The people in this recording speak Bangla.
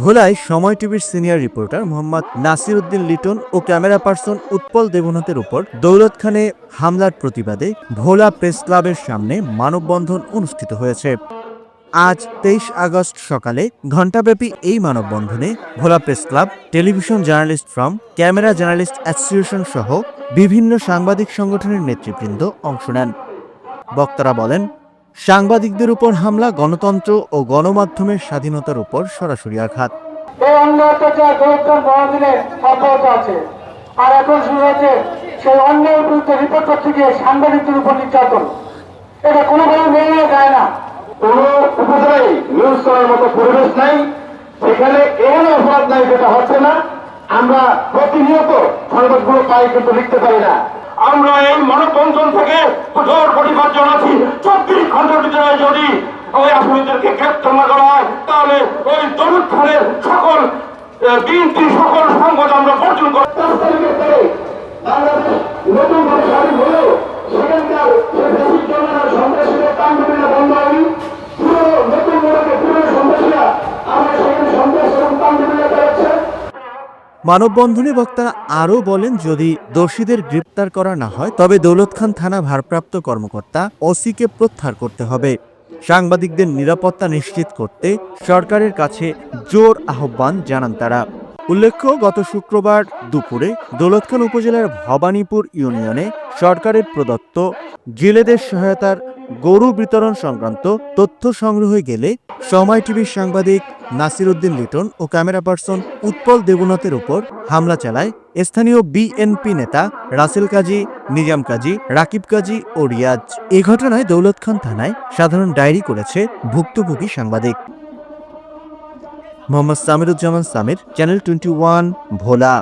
ভোলায় সময় টিভির সিনিয়র রিপোর্টার মোহাম্মদ নাসির উদ্দিন লিটন ও ক্যামেরা পার্সন উৎপল দেবনাথের উপর দৌলত খানে হামলার প্রতিবাদে ভোলা প্রেস ক্লাবের সামনে মানববন্ধন অনুষ্ঠিত হয়েছে। আজ 23 আগস্ট সকালে ঘণ্টাব্যাপী এই মানববন্ধনে Bhola press club, television journalist forum, camera journalist association সহ বিভিন্ন সাংবাদিক সংগঠনের নেতৃবৃন্দ অংশ নেন। বক্তারা বলেন, সাংবাদিকদের উপর হামলা গণতন্ত্র ও গণমাধ্যমের স্বাধীনতার উপর সরাসরি আঘাত। এই অন্যায়টা মহাদিনে অব্যাহত আছে, আর এখন শুরু হয়েছে সেই অন্যায়ের বিরুদ্ধে রিপোর্ট করতে গিয়ে সাংবাদিকদের উপর নির্যাতন। এটা কোনোভাবে মেনে নেওয়া যায় না। কোনো উপজেলায় নিউজ করার মতো পরিবেশ নাই, সেখানে এমন অপরাধ নাই যেটা হচ্ছে না। আমরা প্রতিনিয়ত সংবাদগুলো পাই কিন্তু লিখতে পারি না। আমরা এই মানববন্ধন থেকে কঠোর প্রতিবাদ জানাচ্ছি। 24 ঘন্টার ভিতরে যদি ওই আসামিদেরকে গ্রেপ্তার না করা হয়, তাহলে ওই দৌলত খানের সকল বিএনপি সকল সংবাদ আমরা বর্জন করব। বাংলাদেশ নতুন করে স্বাধীন হলেও সেখানকার সন্ত্রাসীদের তাণ্ডবীরা বন্ধ হয়নি। পুরো নতুন মোড়কে পুরো সন্ত্রাসীরা আমরা সেখানে সন্ত্রাস এবং তাণ্ডবীরা চালাচ্ছে। মানববন্ধনে বক্তারা আরও বলেন, যদি দোষীদের গ্রেপ্তার করা না হয় তবে দৌলত খান থানা ভারপ্রাপ্ত কর্মকর্তা ওসিকে প্রত্যাহার করতে হবে। সাংবাদিকদের নিরাপত্তা নিশ্চিত করতে সরকারের কাছে জোর আহ্বান জানান তারা। উল্লেখ্য, গত শুক্রবার দুপুরে দৌলতখান উপজেলার ভবানীপুর ইউনিয়নে সরকারের প্রদত্ত জেলেদের সহায়তার গরু বিতরণ সংক্রান্ত তথ্য সংগ্রহে গেলে সময় টিভির সাংবাদিক নাসির উদ্দিন লিটন ও ক্যামেরা পার্সন উৎপল দেবনাথের উপর হামলা চালায় স্থানীয় বিএনপি নেতা রাসেল কাজী, নিজাম কাজী, রাকিব কাজী ও রিয়াজ। এ ঘটনায় দৌলত খান থানায় সাধারণ ডায়েরি করেছে ভুক্তভোগী সাংবাদিক। মোহাম্মদ সামিরুজ্জামান সামির, চ্যানেল 21, ভোলা।